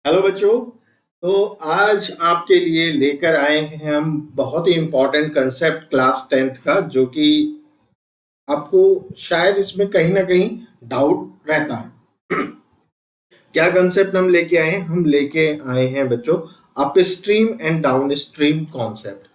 Hello बच्चों। तो आज आपके लिए लेकर आए हैं हम बहुत ही इम्पोर्टेंट कंसेप्ट क्लास 10th का, जो कि आपको शायद इसमें कहीं ना कहीं डाउट रहता है। क्या कंसेप्ट हम लेके आए हैं? हम लेके आए हैं बच्चों up stream and down stream concept.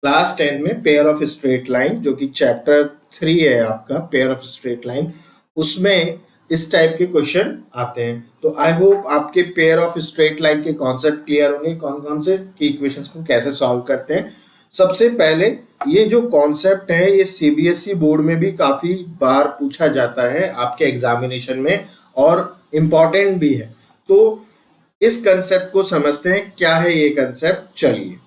Class 10 में पेयर ऑफ स्ट्रेट लाइन, जो कि चैप्टर 3 है आपका, पेयर ऑफ स्ट्रेट लाइन, उसमें इस टाइप के क्वेश्चन आते हैं। तो आई होप आपके पेयर ऑफ स्ट्रेट लाइन के कॉन्सेप्ट क्लियर होंगे, कौन कौन से की इक्वेशंस को कैसे सॉल्व करते हैं। सबसे पहले ये जो कॉन्सेप्ट है ये सीबीएसई बोर्ड में भी काफी बार पूछा जाता है आपके एग्जामिनेशन में, और इम्पॉर्टेंट भी है। तो इस कंसेप्ट को समझते हैं, क्या है ये कंसेप्ट। चलिए,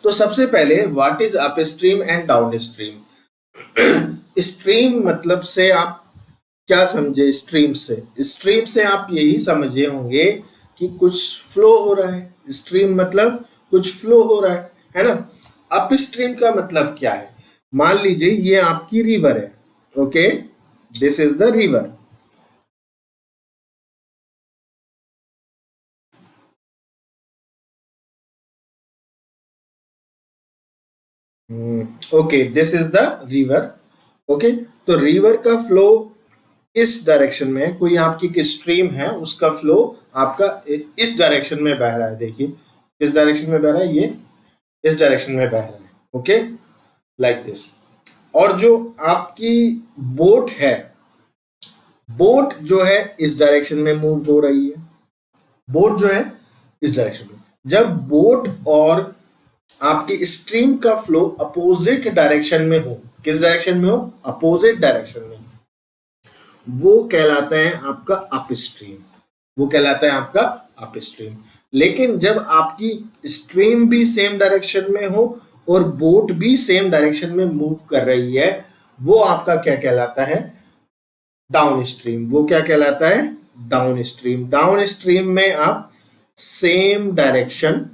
तो सबसे पहले what is up stream and down stream. Stream मतलब से आप क्या समझे? स्ट्रीम से आप यही समझे होंगे कि कुछ फ्लो हो रहा है। स्ट्रीम मतलब कुछ फ्लो हो रहा है ना। अप स्ट्रीम का मतलब क्या है? मान लीजिए ये आपकी रिवर है, okay, this is the river. Okay, this is the river. Okay, तो रिवर का फ्लो इस डायरेक्शन में है। कोई आपकी एक स्ट्रीम है, उसका फ्लो आपका इस डायरेक्शन में बह रहा है। देखिए किस डायरेक्शन में बह रहा है, ये इस डायरेक्शन में बह रहा है। Okay, like this. और जो आपकी बोट है, बोट जो है इस डायरेक्शन में मूव हो रही है। बोट जो है इस डायरेक्शन में, जब बोट और आपकी स्ट्रीम का फ्लो अपोजिट डायरेक्शन में हो, किस डायरेक्शन में हो? अपोजिट डायरेक्शन में, वो कहलाता है आपका अप स्ट्रीम। वो कहलाता है आपका अप स्ट्रीम। लेकिन जब आपकी स्ट्रीम भी सेम डायरेक्शन में हो और बोट भी सेम डायरेक्शन में मूव कर रही है, वो आपका क्या कहलाता है? Down stream. वो क्या कहलाता है? Down stream. डाउन स्ट्रीम में आप सेम डायरेक्शन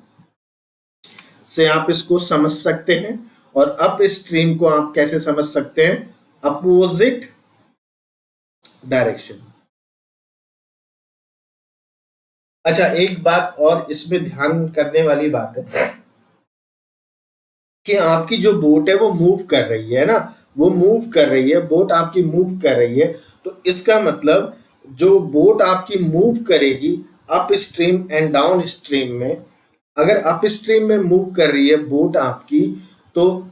से आप इसको समझ सकते हैं, और अप स्ट्रीम को आप कैसे समझ सकते हैं? Opposite direction. अच्छा, एक बात और इसमें ध्यान करने वाली बात है कि आपकी जो बोट है वो मूव कर रही है ना, वो मूव कर रही है, बोट आपकी मूव कर रही है। तो इसका मतलब जो बोट आपकी मूव करेगी up stream and down stream में, अगर अप स्ट्रीम में मूव कर रही है बोट आपकी, तो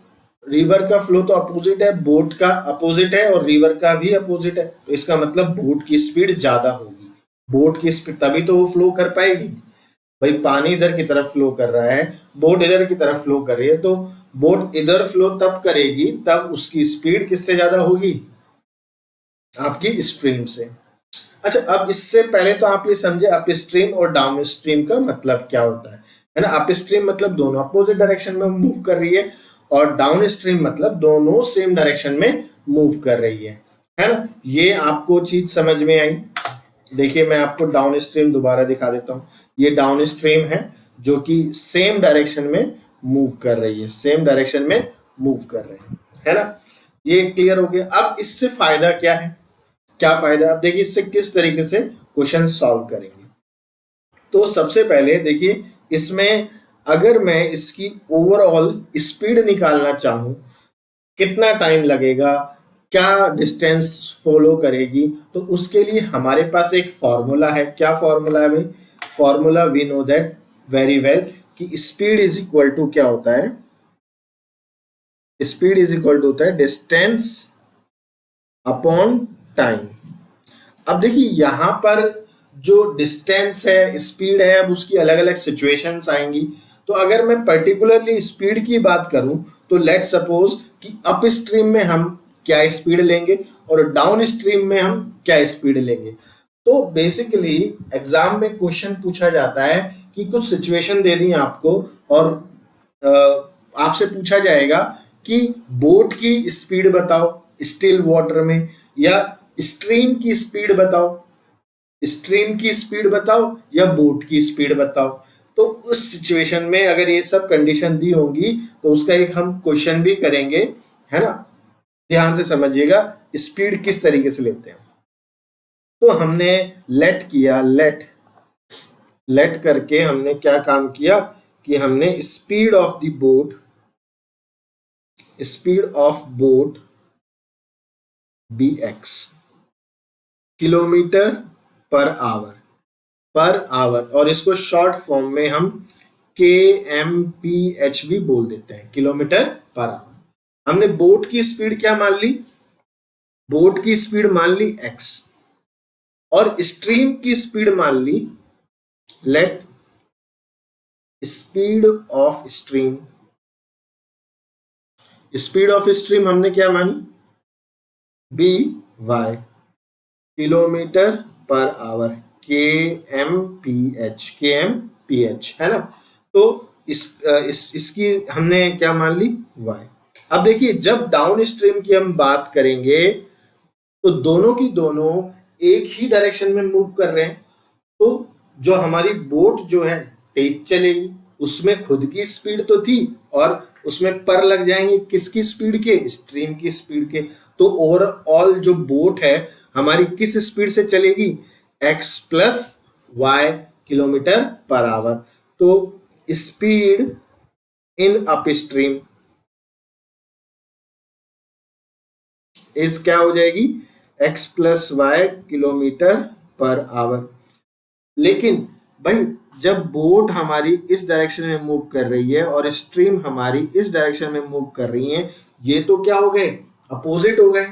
रिवर का फ्लो तो अपोजिट है, बोट का अपोजिट है, और रिवर का भी अपोजिट है। तो इसका मतलब बोट की स्पीड ज्यादा होगी। बोट की स्पीड तभी तो वो फ्लो कर पाएगी। भाई पानी इधर की तरफ फ्लो कर रहा है, बोट इधर की तरफ फ्लो कर रही है, तो बोट इधर फ्लो तब करेगी तब उसकी स्पीड किससे ज्यादा होगी? आपकी स्ट्रीम से। अच्छा, अब इससे पहले तो आप ये समझे अप स्ट्रीम और डाउन स्ट्रीम का मतलब क्या होता है ना। अप स्ट्रीम मतलब दोनों अपोजिट डायरेक्शन में मूव कर रही है, और डाउन स्ट्रीम मतलब दोनों सेम डायरेक्शन में मूव कर रही है ना। ये आपको चीज समझ में आई? देखिए मैं आपको डाउन स्ट्रीम दोबारा दिखा देता हूँ। ये डाउन स्ट्रीम है जो कि सेम डायरेक्शन में मूव कर रही है, सेम डायरेक्शन में मूव कर रहे हैं, है ना। ये क्लियर हो गया। अब इससे फायदा क्या है? क्या फायदा? अब देखिए इससे किस तरीके से क्वेश्चन सॉल्व करेंगे। तो सबसे पहले देखिए, इसमें अगर मैं इसकी ओवरऑल स्पीड निकालना चाहूं, कितना टाइम लगेगा, क्या डिस्टेंस फॉलो करेगी, तो उसके लिए हमारे पास एक फॉर्मूला है। क्या फॉर्मूला है भाई? Formula we know that very well कि स्पीड इज इक्वल टू क्या होता है? स्पीड इज इक्वल टू होता है डिस्टेंस अपॉन टाइम। अब देखिए यहां पर जो डिस्टेंस है, स्पीड है, अब उसकी अलग अलग सिचुएशंस आएंगी। तो अगर मैं पर्टिकुलरली स्पीड की बात करूं, तो लेट सपोज कि अप स्ट्रीम में हम क्या स्पीड लेंगे और डाउन स्ट्रीम में हम क्या स्पीड लेंगे। तो बेसिकली एग्जाम में क्वेश्चन पूछा जाता है कि कुछ सिचुएशन दे दी आपको, और आपसे पूछा जाएगा कि बोट की स्पीड बताओ स्टिल वाटर में, या स्ट्रीम की स्पीड बताओ, स्ट्रीम की स्पीड बताओ, या बोट की स्पीड बताओ। तो उस सिचुएशन में अगर ये सब कंडीशन दी होंगी तो उसका एक हम क्वेश्चन भी करेंगे, है ना। ध्यान से समझिएगा स्पीड किस तरीके से लेते हैं। तो हमने लेट किया, लेट लेट करके हमने क्या काम किया कि हमने speed of boat bx, kilometre per our, और इसको शॉर्ट फॉर्म में हम kmph भी बोल देते हैं, किलोमीटर पर आवर। हमने बोट की स्पीड क्या मान ली? बोट की स्पीड मान ली x, और स्ट्रीम की स्पीड मान ली, लेट स्पीड ऑफ स्ट्रीम हमने क्या मानी? by, kilometre per our, kmph है ना। तो इसकी हमने क्या मान ली? y। अब देखिए, जब डाउन स्ट्रीम की हम बात करेंगे तो दोनों की दोनों एक ही डायरेक्शन में मूव कर रहे हैं, तो जो हमारी बोट जो है तेज चलेगी, उसमें खुद की स्पीड तो थी और उसमें पर लग जाएंगे किसकी स्पीड के? स्ट्रीम की स्पीड के। तो ओवरऑल जो बोट है हमारी किस स्पीड से चलेगी? x plus y kilometre per hour. तो speed in upstream is क्या हो जाएगी? x plus y kilometre per hour. लेकिन भाई जब बोट हमारी इस डायरेक्शन में मूव कर रही है और स्ट्रीम हमारी इस डायरेक्शन में मूव कर रही है, ये तो क्या हो गए? अपोजिट हो गए।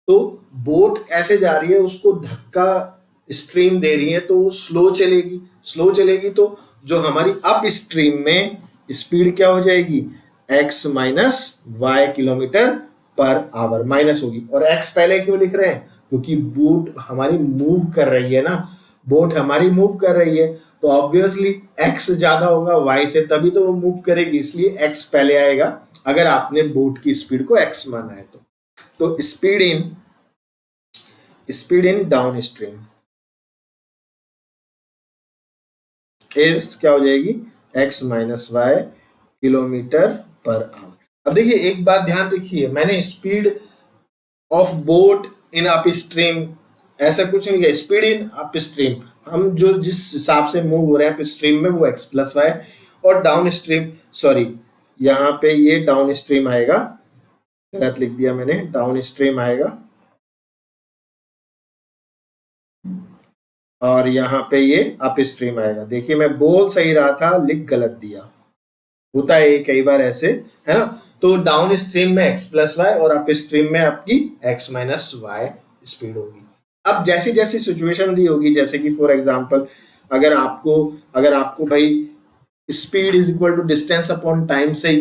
तो बोट ऐसे जा रही है, उसको धक्का स्ट्रीम दे रही है तो वो स्लो चलेगी। तो जो हमारी अप स्ट्रीम में स्पीड क्या हो जाएगी? x minus y kilometre per hour minus होगी। और x पहले क्यों लिख रहे हैं? क्योंकि बोट हमारी मूव कर रही है ना, बोट हमारी मूव कर रही है, तो ऑब्वियसली x ज्यादा होगा y से, तभी तो वो मूव करेगी, इसलिए x पहले आएगा अगर आपने बोट की स्पीड को x माना है तो speed in downstream is क्या हो जाएगी? x minus y kilometre per hour. अब देखिए एक बात ध्यान रखिए, मैंने speed of boat in upstream ऐसा कुछ नहीं किया। स्पीड इन अप स्ट्रीम हम जो जिस हिसाब से मूव हो रहे हैं अप स्ट्रीम में, वो x प्लस वाई, और डाउन स्ट्रीम, सॉरी यहाँ पे ये डाउन स्ट्रीम आएगा, गलत लिख दिया मैंने, डाउन स्ट्रीम आएगा और यहाँ पे ये अप स्ट्रीम आएगा। देखिए मैं बोल सही रहा था, लिख गलत दिया, होता है कई बार ऐसे, है ना। तो डाउन स्ट्रीम में x प्लस वाई और अप स्ट्रीम में आपकी x माइनस वाई स्पीड होगी। अब जैसी जैसी सिचुएशन दी होगी, जैसे कि फॉर एग्जांपल अगर आपको भाई speed is equal to distance upon time से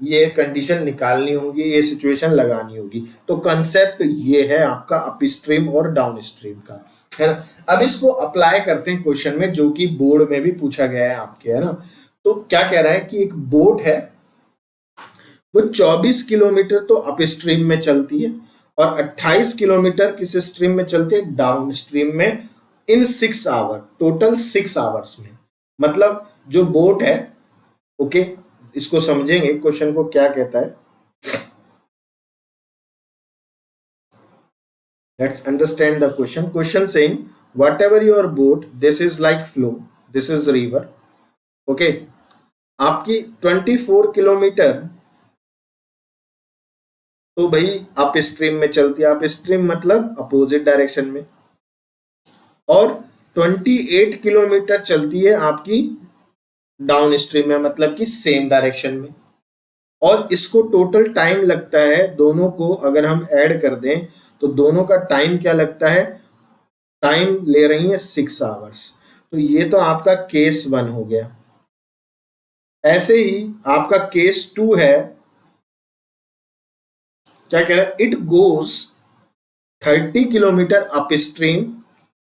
ये कंडीशन निकालनी होगी, ये सिचुएशन लगानी होगी, तो कंसेप्ट ये है आपका अप स्ट्रीम और डाउन स्ट्रीम का, है ना। अब इसको अप्लाई करते हैं क्वेश्चन में, जो कि बोर्ड में भी पूछा गया है आपके, है ना। तो क्या कह रहा है कि एक बोट है, वो 24 किलोमीटर तो अप स्ट्रीम में चलती है और 28 किलोमीटर किस स्ट्रीम में चलती है? डाउन स्ट्रीम में, इन 6 आवर, टोटल 6 आवर्स में। मतलब जो बोट है, ओके, इसको समझेंगे क्वेश्चन को क्या कहता है। Let's understand the question. Question saying, whatever your boat, this is like flow, this is river, okay, आपकी 24 किलोमीटर तो भाई अप स्ट्रीम में चलती है, अप स्ट्रीम मतलब अपोजिट डायरेक्शन में, और 28 किलोमीटर चलती है आपकी डाउन स्ट्रीम में, मतलब कि सेम डायरेक्शन में। और इसको टोटल टाइम लगता है, दोनों को अगर हम ऐड कर दें तो दोनों का टाइम क्या लगता है? टाइम ले रही है 6 आवर्स। तो ये तो आपका केस 1 हो गया। ऐसे ही आपका केस 2 है, क्या कह रहा है? It goes 30 kilometre upstream,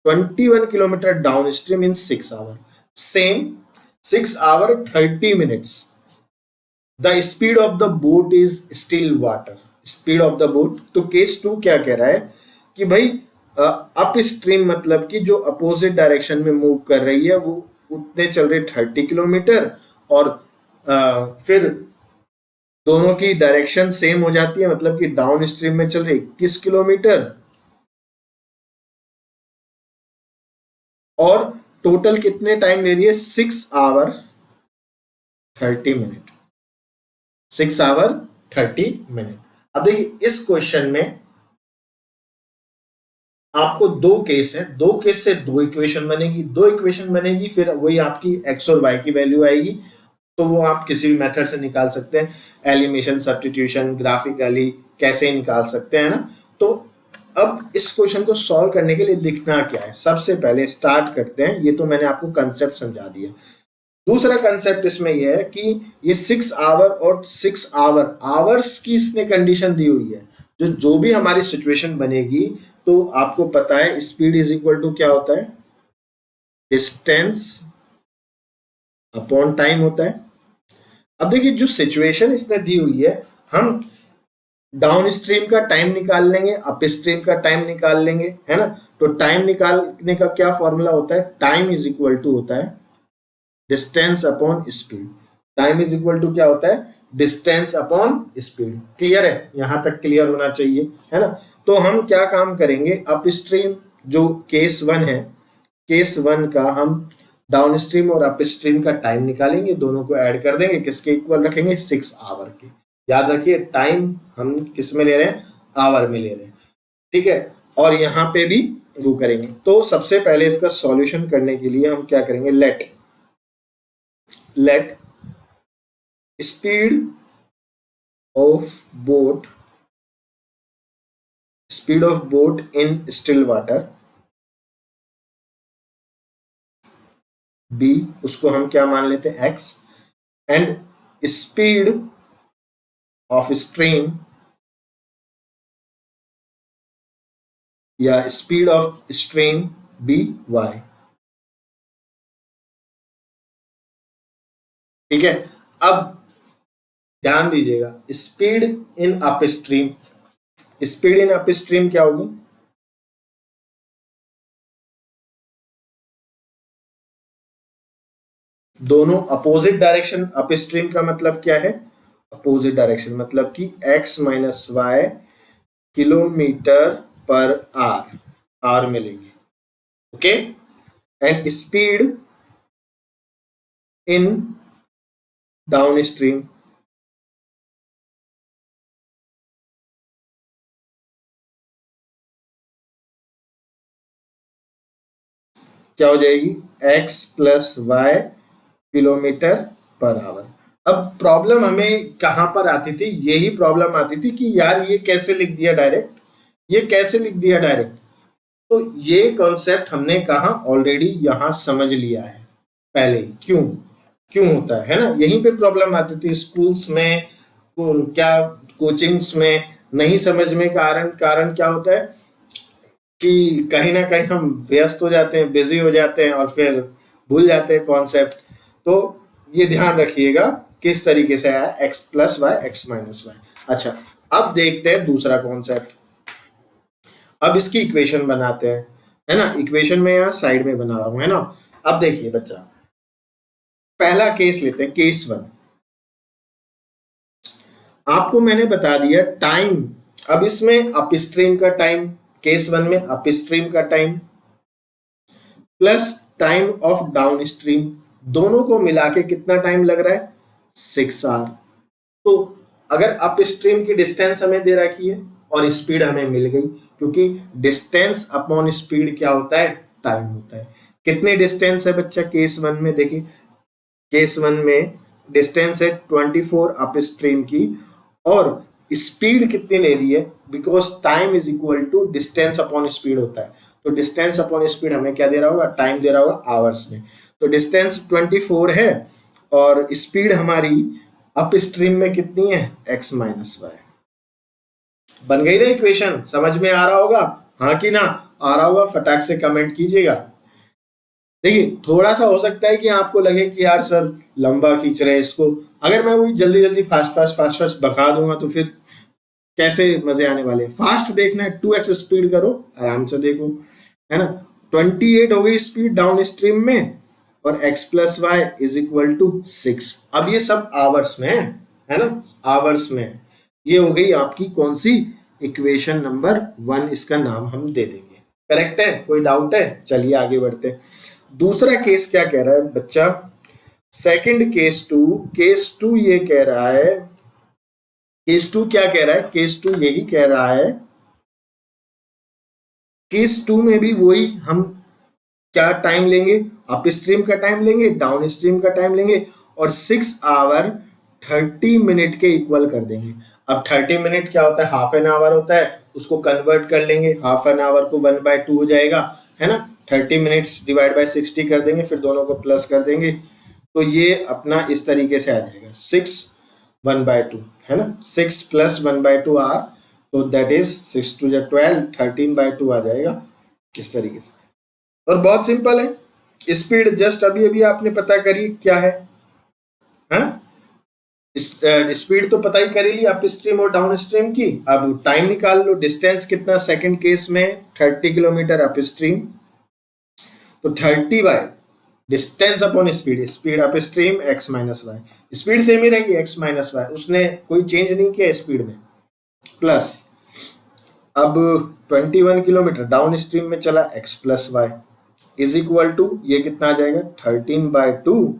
21 kilometre downstream in 6 hour, same 6 hour 30 minutes. The speed of the boat is still water, speed of the boat. तो केस 2 क्या कह रहा है कि भाई अप स्ट्रीम मतलब कि जो अपोजिट डायरेक्शन में मूव कर रही है वो उतने चल रहे 30 किलोमीटर, और फिर दोनों की डायरेक्शन सेम हो जाती है, मतलब कि डाउन स्ट्रीम में चल रही 21 किलोमीटर और टोटल कितने टाइम ले रही है? 6 आवर 30 मिनट। 6 hour 30 minute. अब देखिए इस क्वेश्चन में आपको दो केस है, दो केस से दो इक्वेशन बनेगी, दो इक्वेशन बनेगी, फिर वही आपकी एक्स और वाई की वैल्यू आएगी। तो वो आप किसी भी मेथड से निकाल सकते हैं, एलिमिनेशन, सब्स्टिट्यूशन, ग्राफिकली कैसे निकाल सकते हैं ना। तो अब इस क्वेश्चन को सॉल्व करने के लिए लिखना क्या है, सबसे पहले स्टार्ट करते हैं। ये तो मैंने आपको कंसेप्ट समझा दिया। दूसरा कंसेप्ट इसमें यह है कि ये 6 आवर और 6 आवर आवर्स की इसने कंडीशन दी हुई है। जो भी हमारी सिचुएशन बनेगी, तो आपको पता है स्पीड इज इक्वल टू क्या होता है? डिस्टेंस अपॉन टाइम होता है। अब देखिए जो सिचुएशन इसने दी हुई है, हम डाउन स्ट्रीम का टाइम निकाल लेंगे, अप स्ट्रीम का टाइम निकाल लेंगे, है ना। तो टाइम निकालने का क्या फॉर्मूला होता है? टाइम इज इक्वल टू होता है distance upon speed. Time is equal to क्या होता है? Distance upon speed. क्लियर है? यहां तक क्लियर होना चाहिए, है ना। तो हम क्या काम करेंगे, अप स्ट्रीम जो केस 1 है, केस 1 का हम डाउन स्ट्रीम और अप स्ट्रीम का टाइम निकालेंगे, दोनों को ऐड कर देंगे, किसके इक्वल रखेंगे? 6 आवर के। याद रखिए टाइम हम किस में ले रहे हैं? आवर में ले रहे हैं, ठीक है। और यहाँ पे भी वो करेंगे। तो सबसे पहले इसका सॉल्यूशन करने के लिए हम क्या करेंगे? Let speed of boat in still water be, उसको हम क्या मान लेते हैं? X, and speed of stream या speed of stream be y. ठीक है। अब ध्यान दीजिएगा, speed in upstream, speed in upstream क्या होगी? दोनों अपोजिट डायरेक्शन। अप स्ट्रीम का मतलब क्या है? अपोजिट डायरेक्शन, मतलब कि x minus y kilometre per hour मिलेंगे। Okay. And speed in downstream क्या हो जाएगी? x plus y kilometre per hour. अब प्रॉब्लम हमें कहां पर आती थी? यही प्रॉब्लम आती थी कि यार ये कैसे लिख दिया डायरेक्ट, ये कैसे लिख दिया डायरेक्ट। तो ये कॉन्सेप्ट हमने कहा ऑलरेडी यहां समझ लिया है पहले। क्यों क्यों होता है ना, यहीं पे प्रॉब्लम आती थी स्कूल्स में, क्या कोचिंग्स में नहीं समझ में। कारण क्या होता है कि कहीं ना कहीं हम व्यस्त हो जाते हैं, बिजी हो जाते हैं और फिर भूल जाते हैं कॉन्सेप्ट। तो ये ध्यान रखिएगा किस तरीके से आया x plus y x minus y. अच्छा, अब देखते हैं दूसरा कॉन्सेप्ट। अब इसकी इक्वेशन बनाते हैं, है ना। इक्वेशन में यहाँ साइड में बना रहा हूं, है ना। अब देखिए बच्चा, पहला केस लेते हैं, केस 1। आपको मैंने बता दिया टाइम। अब इसमें अप स्ट्रीम का टाइम, केस 1 में अप स्ट्रीम का time plus time of down stream, दोनों को मिला के कितना टाइम लग रहा है? 6 आवर। तो अगर अप स्ट्रीम की डिस्टेंस हमें दे रखी है और स्पीड हमें मिल गई, क्योंकि डिस्टेंस अपॉन स्पीड क्या होता है? टाइम होता है। कितनी डिस्टेंस है बच्चा केस 1 में? देखिए केस 1 में डिस्टेंस है 24 अप स्ट्रीम की, और स्पीड कितनी ले रही है? Because time is equal to distance upon speed होता है। तो डिस्टेंस अपॉन स्पीड हमें क्या दे रहा होगा? टाइम दे रहा होगा आवर्स में। तो डिस्टेंस 24 है और स्पीड हमारी अप स्ट्रीम में कितनी है? x minus y. बन गई ना इक्वेशन? समझ में आ रहा होगा? हाँ कि ना? आ रहा होगा? फटाक से कमेंट कीजिएगा। देखिए थोड़ा सा हो सकता है कि आपको लगे कि यार सर लंबा खींच रहे हैं इसको, अगर मैं वही जल्दी जल्दी फास्ट बता दूंगा तो फिर कैसे मजे आने वाले। फास्ट देखना है, 2x स्पीड करो, आराम से देखो, है ना। 28 हो गई स्पीड डाउन स्ट्रीम में, और x plus y is equal to 6। अब ये सब आवर्स में है ना, आवर्स में। ये हो गई आपकी कौन सी? इक्वेशन नंबर 1, इसका नाम हम दे देंगे। करेक्ट है? कोई डाउट है? चलिए आगे बढ़ते हैं। दूसरा केस क्या कह रहा है बच्चा, सेकंड केस टू ये कह रहा है, केस टू क्या कह रहा है, केस टू यही कह रहा है, केस टू में भी वही हम क्या टाइम लेंगे, अप स्ट्रीम का टाइम लेंगे, डाउन स्ट्रीम का टाइम लेंगे और 6 आवर 30 मिनट के इक्वल कर देंगे। अब 30 मिनट क्या होता है, हाफ एन आवर होता है, उसको कन्वर्ट कर लेंगे, हाफ एन आवर को 1/2 हो जाएगा, है ना, 30 मिनट्स डिवाइड बाय 60 कर देंगे, फिर दोनों को प्लस कर देंगे, तो ये अपना इस तरीके से आ जाएगा 6 1/2, है ना, 6 + 1/2 आर, तो दैट इज 6 2 12, 13/2 आ जाएगा इस तरीके से। और बहुत सिंपल है, स्पीड जस्ट अभी अभी आपने पता करी क्या है, हाँ? स्पीड तो पता ही करी ली अप स्ट्रीम और डाउन स्ट्रीम की, अब टाइम निकाल लो, डिस्टेंस कितना सेकंड केस में 30 किलोमीटर अप स्ट्रीम, तो 30 by distance upon speed, speed upstream x minus y, speed same ही रहेगी x माइनस वाई, उसने कोई चेंज नहीं किया स्पीड में, प्लस अब 21 किलोमीटर डाउन स्ट्रीम में चला x plus y is equal to, ये कितना आ जाएगा 13/2,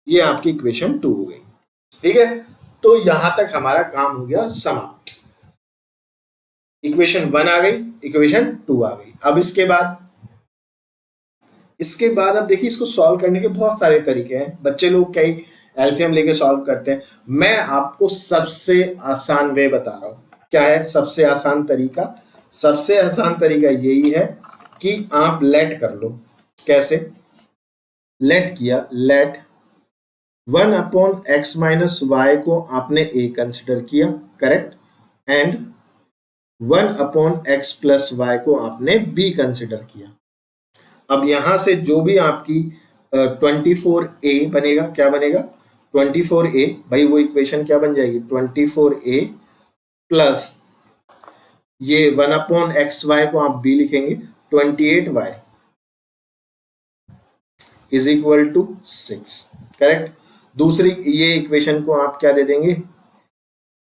ये आपकी इक्वेशन 2 हो गई। ठीक है, तो यहां तक हमारा काम हो गया समाप्त, इक्वेशन 1 आ गई, इक्वेशन 2 आ गई। अब इसके बाद अब देखिए, इसको सॉल्व करने के बहुत सारे तरीके हैं, बच्चे लोग कई एलसीएम लेके सॉल्व करते हैं, मैं आपको सबसे आसान वे बता रहा हूं। क्या है सबसे आसान तरीका, सबसे आसान तरीका यही है कि आप लेट कर लो। कैसे लेट किया, लेट 1/x माइनस वाई को आपने a कंसिडर किया, correct, and 1/x plus y को आपने b कंसिडर किया। अब यहां से जो भी आपकी 24a बनेगा, क्या बनेगा 24a, भाई वो इक्वेशन क्या बन जाएगी 24a प्लस ये 1/xy को आप b लिखेंगे, 28y is equal to 6, correct. दूसरी ये इक्वेशन को आप क्या दे देंगे,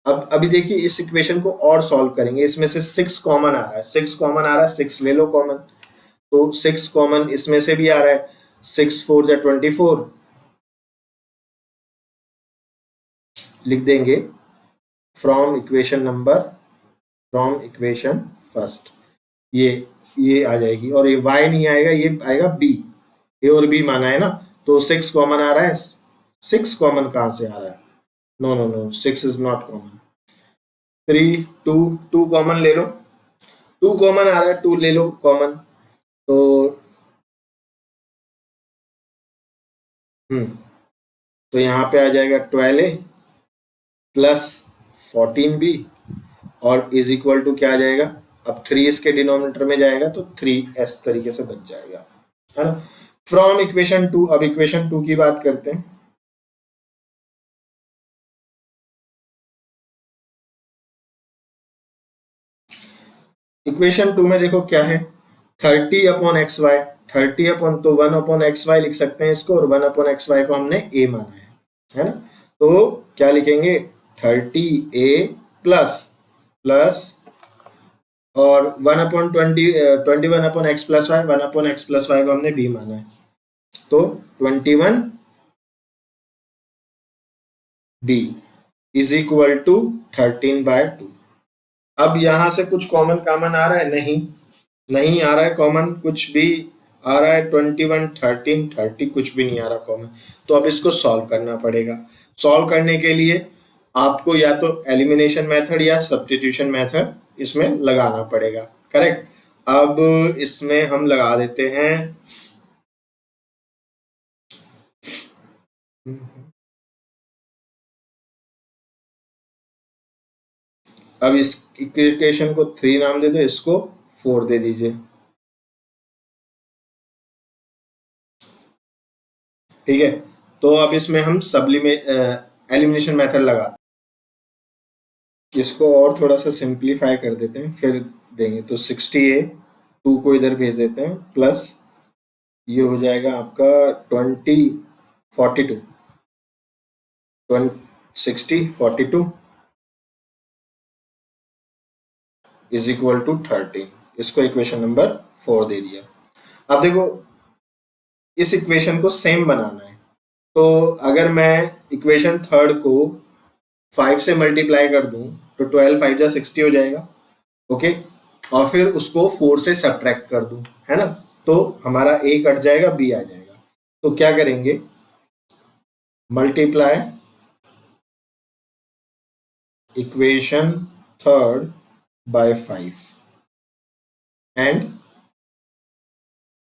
अब अभी देखिए इस इक्वेशन को और सॉल्व करेंगे, इसमें से 6 कॉमन आ रहा है, 6 कॉमन आ रहा है, 6 ले लो कॉमन, तो 6 कॉमन इसमें से भी आ रहा है, 6 4 जा 24, लिख देंगे फ्रॉम इक्वेशन फर्स्ट, ये आ जाएगी, और ये y नहीं आएगा, ये आएगा b, ए और बी माना है ना, तो 6 कॉमन आ रहा है, 6 कॉमन कहां से आ रहा है, no no no 6 is not common, 3 2 2 common ले लो, 2 कॉमन आ रहा है, 2 ले लो कॉमन, तो तो यहाँ पे आ जाएगा 12a प्लस 14b और इज इक्वल टू क्या आ जाएगा, अब 3 इसके डिनोमिनेटर में जाएगा तो 3 इस तरीके से बच जाएगा, है ना, फ्रॉम इक्वेशन 2। अब इक्वेशन 2 की बात करते हैं, इक्वेशन 2 में देखो क्या है, 30/xy, 30 तो 1/xy लिख सकते हैं इसको, और 1/xy को हमने a माना है ना, तो क्या लिखेंगे 30a प्लस प्लस और 21/x plus Y, 1/x plus y को हमने b माना है, तो 21b इज इक्वल टू 13/2। अब यहां से कुछ कॉमन आ रहा है, नहीं आ रहा है कॉमन, कुछ भी आ रहा है 21 13 30 कुछ भी नहीं आ रहा कॉमन, तो अब इसको सॉल्व करना पड़ेगा। सॉल्व करने के लिए आपको या तो एलिमिनेशन मेथड या सब्स्टिट्यूशन मेथड इसमें लगाना पड़ेगा, करेक्ट। अब इसमें हम लगा देते हैं अब इस इक्वेशन को 3 नाम दे दो, इसको 4 दे दीजिए, ठीक है। तो अब इसमें हम एलिमिनेशन मेथड लगा, इसको और थोड़ा सा सिंप्लीफाई कर देते हैं फिर देंगे, तो 60a 2 को इधर भेज देते हैं, प्लस ये हो जाएगा आपका 42 इज इक्वल टू 13, इसको इक्वेशन नंबर 4 दे दिया। अब देखो इस इक्वेशन को सेम बनाना है। तो अगर मैं इक्वेशन थर्ड को 5 से मल्टीप्लाई कर दूं तो 12 5 जा 60 हो जाएगा। ओके, और फिर उसको 4 से सब्ट्रैक्ट कर दूं, है ना, तो हमारा ए कट जाएगा, बी आ जाएगा। तो क्या करेंगे, multiply equation third by 5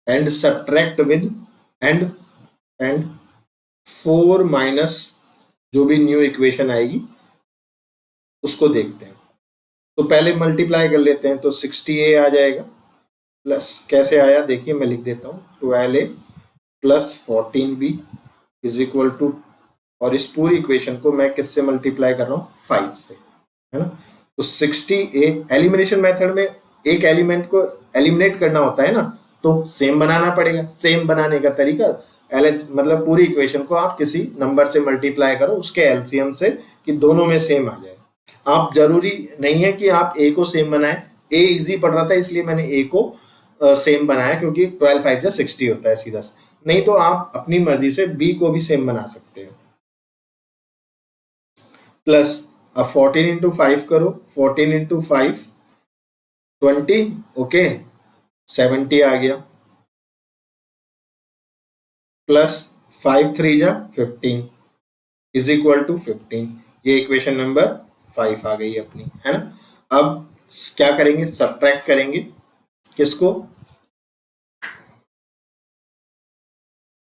and subtract with and 4 minus जो भी न्यू इक्वेशन आएगी उसको देखते हैं। तो पहले मल्टीप्लाई कर लेते हैं, तो 60a आ जाएगा, प्लस कैसे आया देखिए, मैं लिख देता हूँ 12a plus 14b is equal to, और इस पूरी इक्वेशन को मैं किससे मल्टीप्लाई कर रहा हूँ, 5 से, है ना। तो 60a, एलिमिनेशन मेथड में एक एलिमेंट को एलिमिनेट करना होता है ना, तो सेम बनाना पड़ेगा। सेम बनाने का तरीका, मतलब पूरी इक्वेशन को आप किसी नंबर से मल्टीप्लाई करो उसके एलसीएम से, कि दोनों में सेम आ जाए। आप जरूरी नहीं है कि आप ए को सेम बनाएं, ए इजी पड़ रहा था इसलिए मैंने ए को सेम बनाया, क्योंकि 12 5 जा 60 होता है सीधा। नहीं तो आप अपनी मर्जी से बी को भी सेम बना सकते हैं। प्लस अब 14 इंटू 5 करो, 14 इंटू 5 20, ओके 70 आ गया, प्लस 5 3 जा 15 इज इक्वल टू 15। ये इक्वेशन नंबर 5 आ गई अपनी, है ना। अब क्या करेंगे, सब्ट्रैक्ट करेंगे किसको,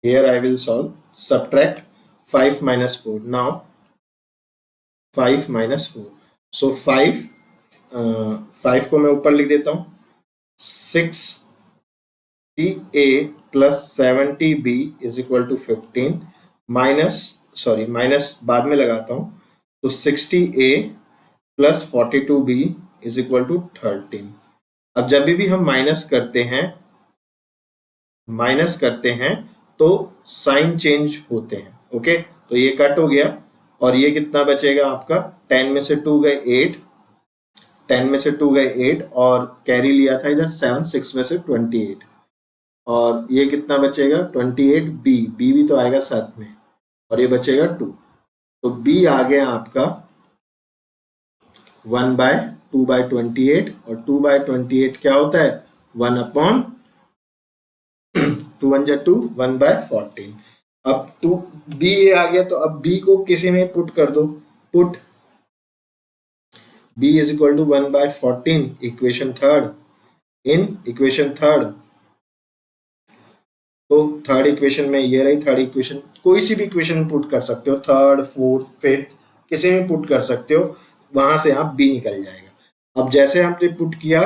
here I will solve, subtract 5 minus 4, now 5 minus 4, so 5 को मैं ऊपर लिख देता हूँ, 60a plus 70b is equal to 15 minus बाद में लगाता हूँ, तो 60a plus 42b is equal to 13। अब जब भी हम माइनस करते हैं तो साइन चेंज होते हैं। ओके, तो ये कट हो गया, और ये कितना बचेगा आपका, 10 में से 2 गए 8, 10 में से 2 गए 8, और कैरी लिया था इधर 7, 6 में से 28, और ये कितना बचेगा 28, बी भी तो आएगा साथ में, और ये बचेगा 2। तो बी आ गया आपका 1/2/28, और 2/28 क्या होता है, 1/2 1 जा 2, 1/14। अब 2 बी आ गया, तो अब बी को किसी में पुट कर दो, put b is equal to 1/14 equation third in equation third. तो थर्ड इक्वेशन में ये रही, थर्ड इक्वेशन कोई सी भी इक्वेशन में पुट कर सकते हो, थर्ड फोर्थ फिफ्थ किसी में पुट कर सकते हो, वहां से आप b निकल जाएगा। अब जैसे हमने पुट किया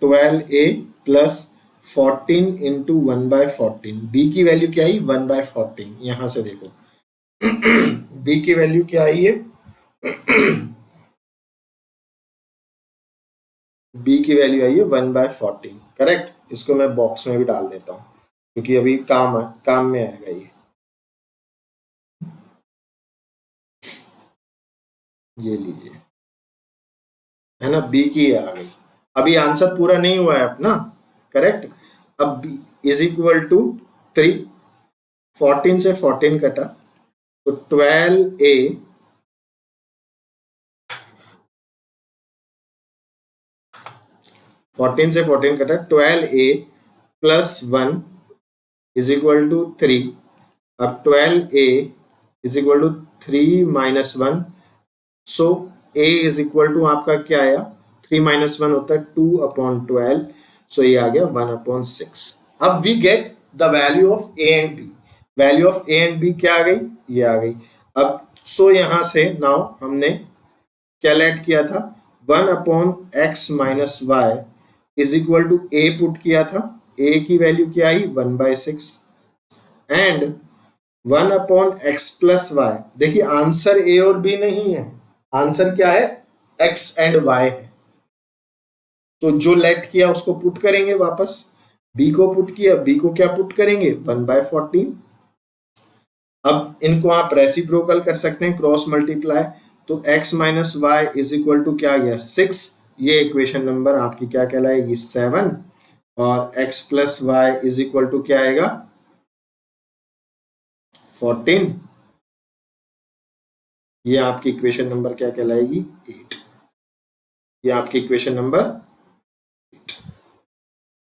12a प्लस 14 इंटू 1/14, बी की वैल्यू क्या आई 1/14, यहां से देखो b की वैल्यू क्या आई है b की वैल्यू आई है 1/14, करेक्ट। इसको मैं बॉक्स में भी डाल देता हूँ क्योंकि अभी काम में आएगा ये लीजिए, है ना, बी की आ गई। अभी आंसर पूरा नहीं हुआ है अपना, करेक्ट। अब b इज इक्वल टू 3, 14 से 14 कटा, तो 12a 14 से 14 कटा, 12a plus 1 is equal to 3। अब 12a is equal to 3 minus 1, so a is equal to आपका क्या आया, 3 माइनस 1 होता है 2/12, सो ये आ गया 1/6। अब we get the value of a and b, value of a and b क्या आ गई, ये आ गई। अब सो यहां से नाउ हमने क्या लेट किया था, 1/x minus y is equal to a put किया था, a की वैल्यू क्या आई 1/6 एंड 1/x प्लस y। देखिए आंसर a और b नहीं है, आंसर क्या है, x एंड y है। तो जो लेट किया उसको पुट करेंगे वापस, b को पुट किया, b को क्या पुट करेंगे 1/14। अब इनको आप रेसिप्रोकल कर सकते हैं, क्रॉस मल्टीप्लाई, तो x minus y is equal to क्या आ गया 6, ये इक्वेशन नंबर आपकी क्या कहलाएगी 7, और x plus y is equal to क्या आएगा 14, ये आपकी इक्वेशन नंबर क्या कहलाएगी? 8। ये आपकी इक्वेशन नंबर 8।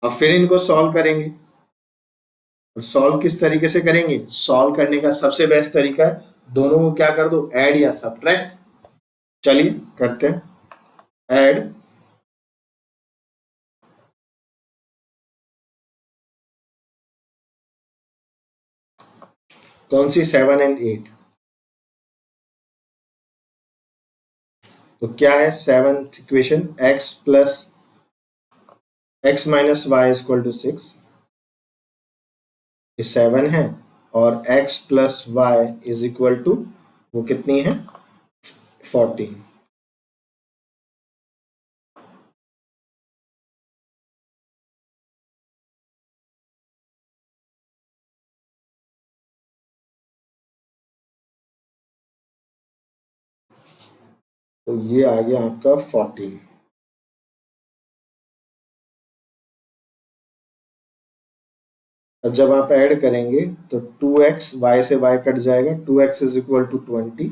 अब फिर इनको सॉल्व करेंगे। और सॉल्व किस तरीके से करेंगे? सॉल्व करने का सबसे बेस्ट तरीका है दोनों को क्या कर दो, ऐड या सब्ट्रैक्ट। चलिए करते हैं ऐड। कौन सी? 7 एंड 8। तो क्या है 7th equation? x plus x minus y equal to 6, ये 7 है। और x plus y is equal to वो कितनी है? 14। तो ये आ गया आपका 14। अब जब आप ऐड करेंगे तो 2x, y से y कट जाएगा, 2x is equal to 20,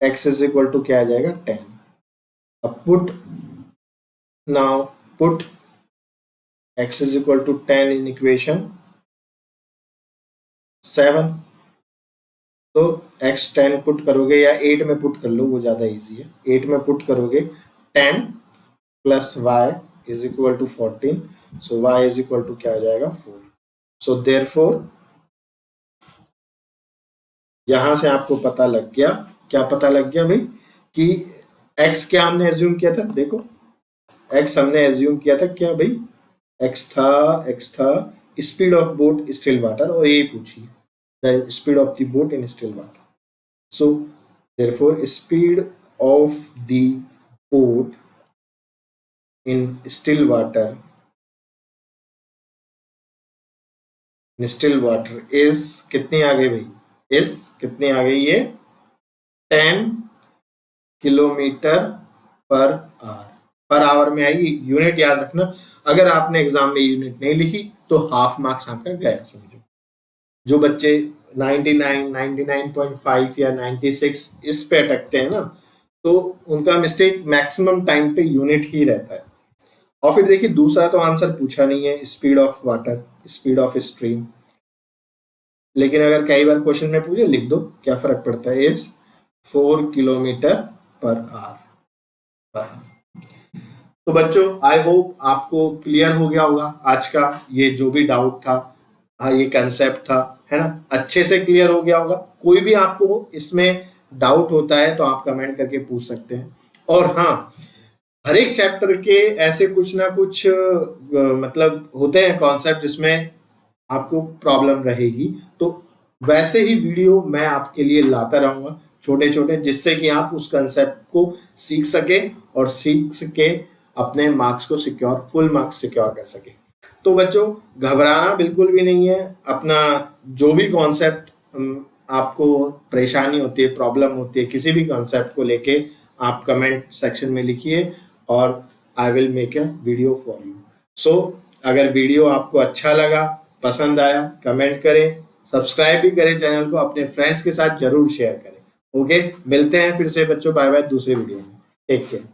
x is equal to क्या आ जाएगा? 10। अब put now put x is equal to 10 in equation 7। तो x 10 पुट करोगे या 8 में पुट कर लो, वो ज़्यादा इजी है। 8 में पुट करोगे 10 plus y is equal to 14, so y is equal to क्या आ जाएगा? 4। सो देयरफॉर यहां से आपको पता लग गया, क्या पता लग गया भाई? कि x क्या हमने एज्यूम किया था? देखो x हमने एज्यूम किया था क्या भाई? x था speed of boat still water, और यही पूछिए the speed of the boat in still water. So therefore speed of the boat in still water is कितनी आ गई भाई? is कितनी आ गई? ये 10 kilometre per our. Per hour में आएगी, यूनिट याद रखना। अगर आपने एग्जाम में यूनिट नहीं लिखी तो हाफ मार्क्स आपका गया, समझो। जो बच्चे 99, 99.5 या 96 इस पे अटकते हैं ना, तो उनका मिस्टेक मैक्सिमम टाइम पे यूनिट ही रहता है। और फिर देखिए दूसरा तो आंसर पूछा नहीं है, speed of water, speed of stream. लेकिन अगर कई बार क्वेश्चन में पूछे, लिख दो, क्या फर्क पड़ता है? Is 4 kilometre per hour. तो बच्चों आई होप आपको क्लियर हो गया होगा आज का ये जो भी डाउट था, ये कंसेप्ट था, है ना, अच्छे से क्लियर हो गया होगा। कोई भी आपको इसमें डाउट होता है तो आप कमेंट करके पूछ सकते हैं। और हाँ, हर एक चैप्टर के ऐसे कुछ ना कुछ मतलब होते हैं कॉन्सेप्ट जिसमें आपको प्रॉब्लम रहेगी, तो वैसे ही वीडियो मैं आपके लिए लाता रहूंगा छोटे छोटे, जिससे कि आप उस कंसेप्ट को सीख सके और सीख सके अपने मार्क्स को सिक्योर, फुल मार्क्स सिक्योर कर सके। तो बच्चों घबराना बिल्कुल भी नहीं है। अपना जो भी कॉन्सेप्ट आपको परेशानी होती है, प्रॉब्लम होती है किसी भी कॉन्सेप्ट को लेके, आप कमेंट सेक्शन में लिखिए और I will make a video for you. So अगर वीडियो आपको अच्छा लगा, पसंद आया, कमेंट करें, सब्सक्राइब भी करें चैनल को, अपने फ्रेंड्स के साथ जरूर शेयर करें। ओके, मिलते हैं फिर से बच्चों, बाय बाय दूसरे वीडियो में। Take care.